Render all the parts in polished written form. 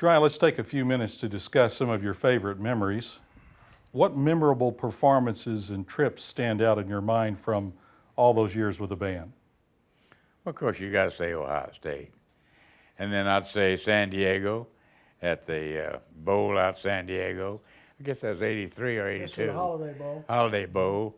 Dry, let's take a few minutes to discuss some of your favorite memories. What memorable performances and trips stand out in your mind from all those years with the band? Well, of course, you got to say Ohio State. And then I'd say San Diego at the bowl out San Diego. I guess that was 83 or 82. That's for the Holiday Bowl. Holiday Bowl.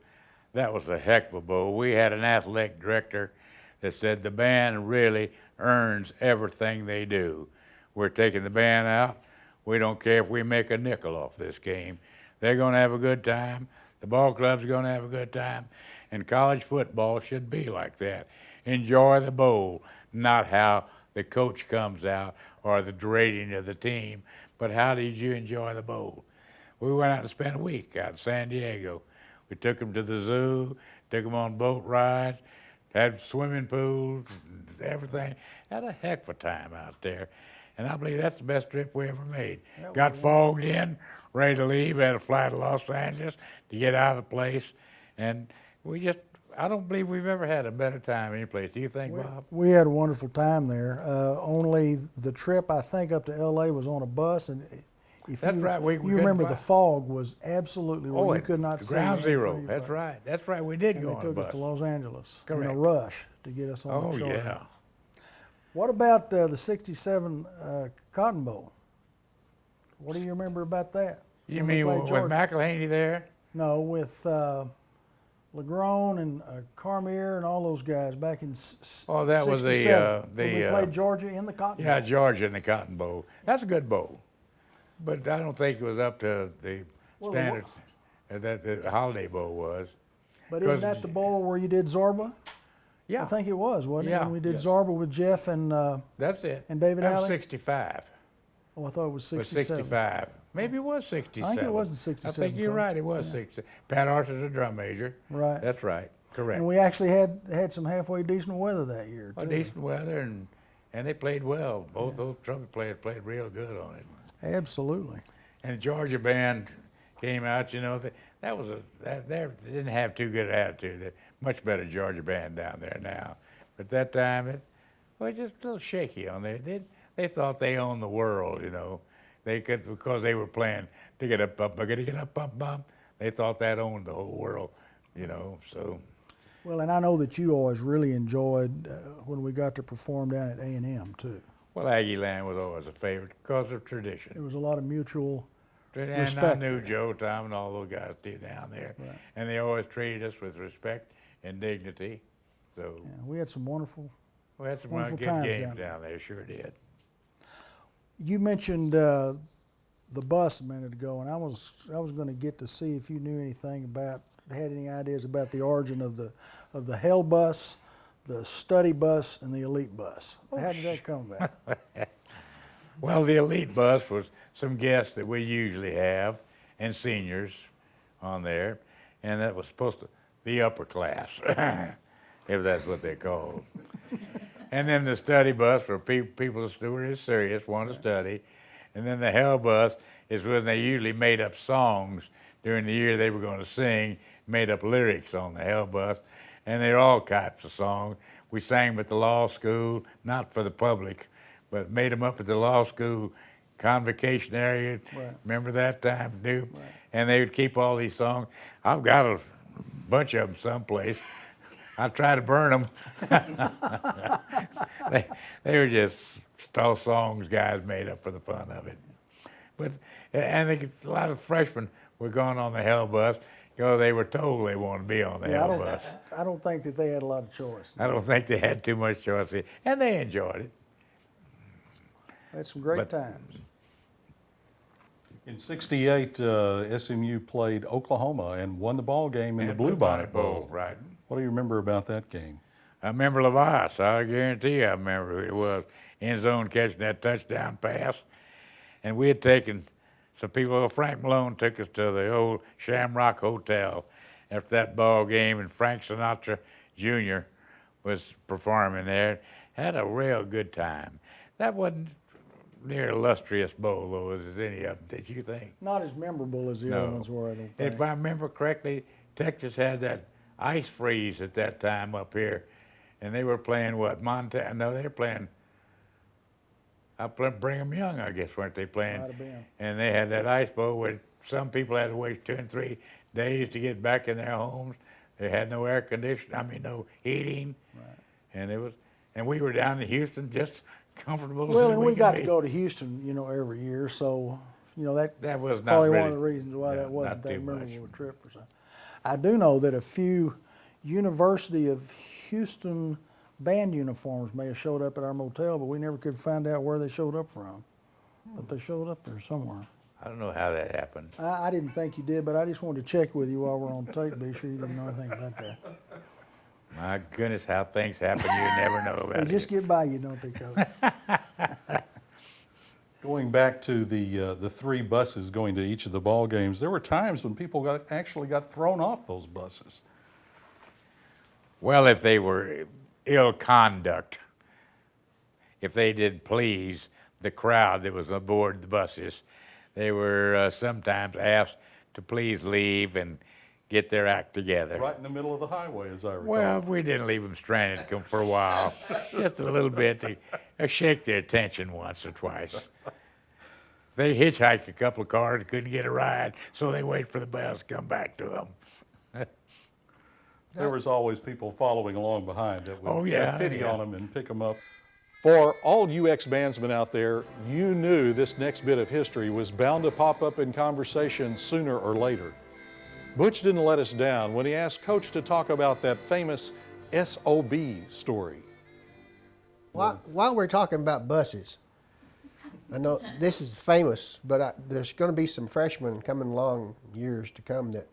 That was a heck of a bowl. We had an athletic director that said the band really earns everything they do. We're taking the band out. We don't care if we make a nickel off this game. They're going to have a good time. The ball club's going to have a good time. And college football should be like that. Enjoy the bowl, not how the coach comes out or the rating of the team, but how did you enjoy the bowl? We went out and spent a week out in San Diego. We took them to the zoo, took them on boat rides, had swimming pools, everything. Had a heck of a time out there. And I believe that's the best trip we ever made. Got fogged in, ready to leave, had a flight to Los Angeles to get out of the place. And I don't believe we've ever had a better time any place. Do you think, Bob? We had a wonderful time there. Only the trip, I think, up to L.A. was on a bus. And if That's right. We you remember the fog was absolutely where you could not see. Ground zero. That's right. That's right. We did and go they on a took bus. us to Los Angeles Correct. in a rush to get us on the shore. Oh, yeah. What about the 67 Cotton Bowl? What do you remember about that? You When we mean played with Georgia? McElhaney there? No, with Legrone and Carmier and all those guys back in Oh, that was the 67, when we played Georgia in the Cotton Yeah, Bowl. Georgia in the Cotton Bowl. That's a good bowl. But I don't think it was up to the standards that the Holiday Bowl was. But isn't that the bowl where you did Zorba? Yeah. I think it was, wasn't it? Yeah, When we did yes. Zorba with Jeff and That's it. And David That was Alley? 65. oh, I thought it was It was 67. 65. Maybe it was 67. I think it was in 67. I think you're Carl. right. It was 60. Pat Arthur's a drum major. Right. That's right. Correct. And we actually had some halfway decent weather that year too. Decent weather, and they played well. Both those trumpet players played real good on it. Absolutely. And the Georgia band came out. You know, they didn't have too good an attitude. They're much better Georgia band down there now. But that time it was just a little shaky on there. They thought they owned the world. You know, they could, because they were playing to get up, bump, bump. They thought that owned the whole world. You know, so. Well, and I know that you always really enjoyed when we got to perform down at A&M too. Well, Aggie Land was always a favorite because of tradition. There was a lot of mutual And respect I knew there. Joe, Tom, and all those guys did down there. Right. And they always treated us with respect and dignity. So Yeah, we had some wonderful. we had some wonderful good times games down there. down there, sure did. You mentioned the bus a minute ago, and I was going to get to see if you knew anything about, had any ideas about the origin of the Hell bus, the study bus, and the elite bus. How did that come about? Well, the elite bus was some guests that we usually have and seniors on there, and that was supposed to the upper class, if that's what they're called. And then the study bus for people who are serious, want to study. And then the hell bus is when they usually made up songs during the year they were going to sing, made up lyrics on the hell bus. And they're all types of songs. We sang them at the law school, not for the public, but made them up at the law school convocation area. Right. Remember that time, dude? Right. And they would keep all these songs. I've got a bunch of them someplace. I try to burn them. they were just all songs guys made up for the fun of it. But and a lot of freshmen were going on the hell bus because they were told they wanted to be on the hell bus. I don't think that they had a lot of choice. I don't think they had too much choice, and they enjoyed it. Had some great times. In '68, SMU played Oklahoma and won the ball game in the Bluebonnet Bowl. Right. What do you remember about that game? I remember Levice. I guarantee you I remember who it was. End zone catching that touchdown pass. And we had taken some people, Frank Malone took us to the old Shamrock Hotel after that ball game, and Frank Sinatra Jr. was performing there. Had a real good time. That wasn't near illustrious bowl, though, as any of them, did you think? Not as memorable as the other ones were, I don't think. If I remember correctly, Texas had that ice freeze at that time up here, and they were playing what, Montana? No, they were playing, Brigham Young, I guess, weren't they playing? Might have been. And they had that ice bowl where some people had to wait 2 and 3 days to get back in their homes. They had no air conditioning, no heating. Right. And we were down in Houston just comfortable Well, as and we we could got be. to go to Houston, every year, so That was not probably really, one of the reasons why no, that wasn't not that too much. memorable a trip for some. I do know that a few University of Houston band uniforms may have showed up at our motel, but we never could find out where they showed up from. But they showed up there somewhere. I don't know how that happened. I didn't think you did, but I just wanted to check with you while we're on tape, be sure you didn't know anything about that. My goodness, how things happen, you never know about They it. just get by you, don't they, Coach? Going back to the 3 buses going to each of the ball games, there were times when people actually got thrown off those buses. Well, if they were ill conduct, if they did please the crowd that was aboard the buses, they were sometimes asked to please leave and get their act together. Right in the middle of the highway, as I recall. Well, we didn't leave them stranded for a while, just a little bit to shake their attention once or twice. They hitchhiked a couple of cars, couldn't get a ride, so they wait for the bus to come back to them. There was always people following along behind that would Oh, yeah, have pity yeah. on them and pick them up. For all UX bandsmen out there, you knew this next bit of history was bound to pop up in conversation sooner or later. Butch didn't let us down when he asked Coach to talk about that famous SOB story. While we're talking about buses, I know this is famous, but there's going to be some freshmen coming along years to come that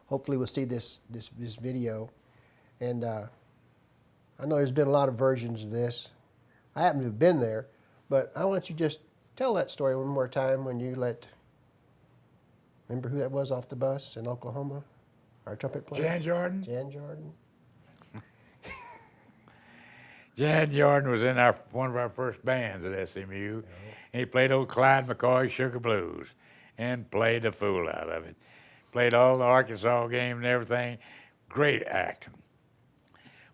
hopefully will see this video. And I know there's been a lot of versions of this. I happen to have been there, but I want you to just tell that story one more time when you remember who that was off the bus in Oklahoma? Our trumpet player? Jan Jordan? Jan Jordan. Jan Jordan was in one of our first bands at SMU. And he played old Clyde McCoy's Sugar Blues and played the fool out of it. Played all the Arkansas games and everything. Great act.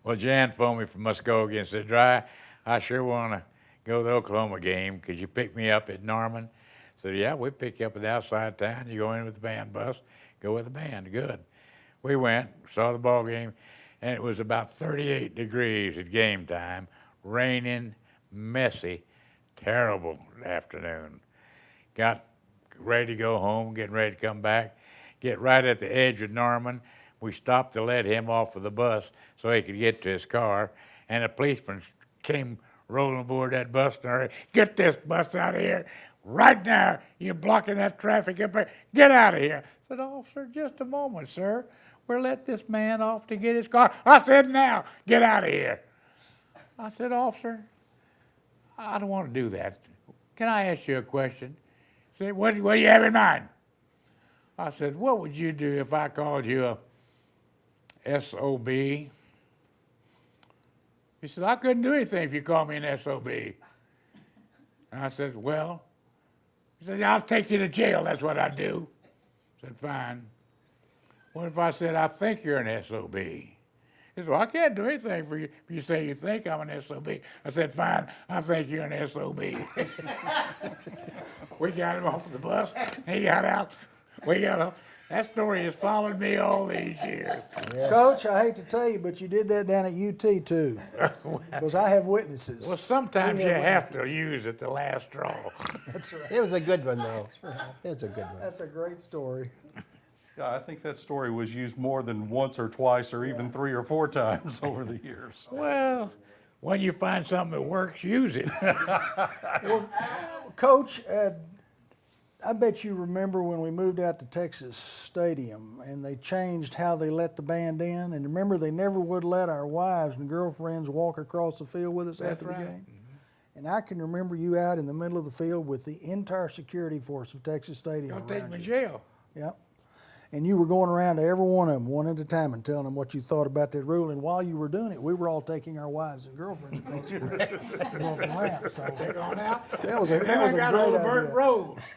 Well, Jan phoned me from Muskogee and said, Dry, I sure want to go to the Oklahoma game. Could you pick me up at Norman? I said, yeah, we'll pick you up at the outside town. You go in with the band bus, go with the band. Good. We went, saw the ball game, and it was about 38 degrees at game time, raining, messy, terrible afternoon. Got ready to go home, getting ready to come back, get right at the edge of Norman. We stopped to let him off of the bus so he could get to his car, and a policeman came rolling aboard that bus and said, get this bus out of here right now. You're blocking that traffic up there. Get out of here. I said, officer, just a moment, sir. We're letting this man off to get his car. I said, now, get out of here. I said, officer, I don't want to do that. Can I ask you a question? He said, what do you have in mind? I said, what would you do if I called you a SOB? He said, I couldn't do anything if you called me an SOB. And I said, well, he said, I'll take you to jail, that's what I do. I said, fine. What if I said, I think you're an SOB? He said, well, I can't do anything for you if you say you think I'm an SOB. I said, fine, I think you're an SOB. We got him off the bus, he got out. We got up. That story has followed me all these years. Yes. Coach, I hate to tell you, but you did that down at UT too, because I have witnesses. Well, sometimes We you have have to use it the last straw. That's right. It was a good one, though. It was a good one. That's a great story. Yeah, I think that story was used more than once or twice or even 3 or 4 times over the years. Well, when you find something that works, use it. Coach, I bet you remember when we moved out to Texas Stadium and they changed how they let the band in. And remember, they never would let our wives and girlfriends walk across the field with us That's after right. the game. And I can remember you out in the middle of the field with the entire security force of Texas Stadium Don't take around me to you. jail. Yep. And you were going around to every one of them, one at a time, and telling them what you thought about that rule. And while you were doing it, we were all taking our wives and girlfriends across the field, walking around. So They're going out. that was a Then I great got hold of Burt idea. Rose.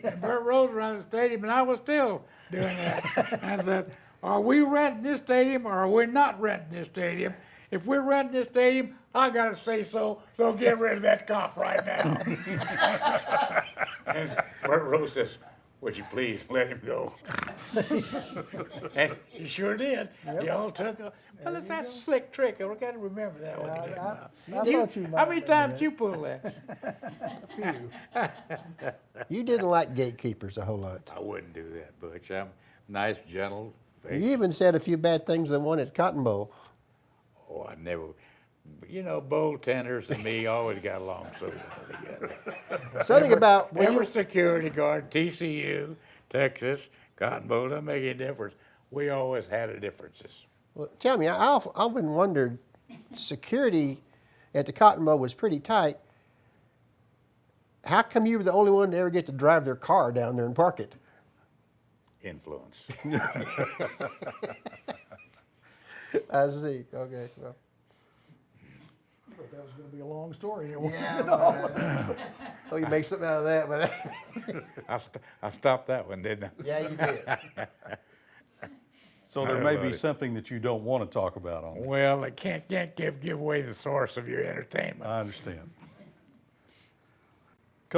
And Burt Rose around the stadium, and I was still doing that. I said, are we renting this stadium or are we not renting this stadium? if we're renting this stadium, I gotta say so, so get rid of that cop right now. And Bert Rose says, would you please let him go? And he sure did. They all took a, well, that's a slick trick. I gotta remember that one. I thought you might How many have done times you pull that? a few. You didn't like gatekeepers a whole lot. I wouldn't do that, Butch. I'm nice, gentle. You even said a few bad things that one at Cotton Bowl. Oh, I never, you know, bowl tenders and me always got along so well together. Something about when Every you, security guard, TCU, Texas, Cotton Bowl, doesn't make any difference. We always had a differences. well, tell me, I often wondered, security at the Cotton Bowl was pretty tight. How come you were the only one to ever get to drive their car down there and park it? Influence. I see. Okay. Well, I thought that was going to be a long story. It wasn't at all. oh, you make something out of that, but I stopped that one, didn't I? yeah, you did. So there may be something that you don't want to talk about on. Well, I can't give away the source of your entertainment. I understand.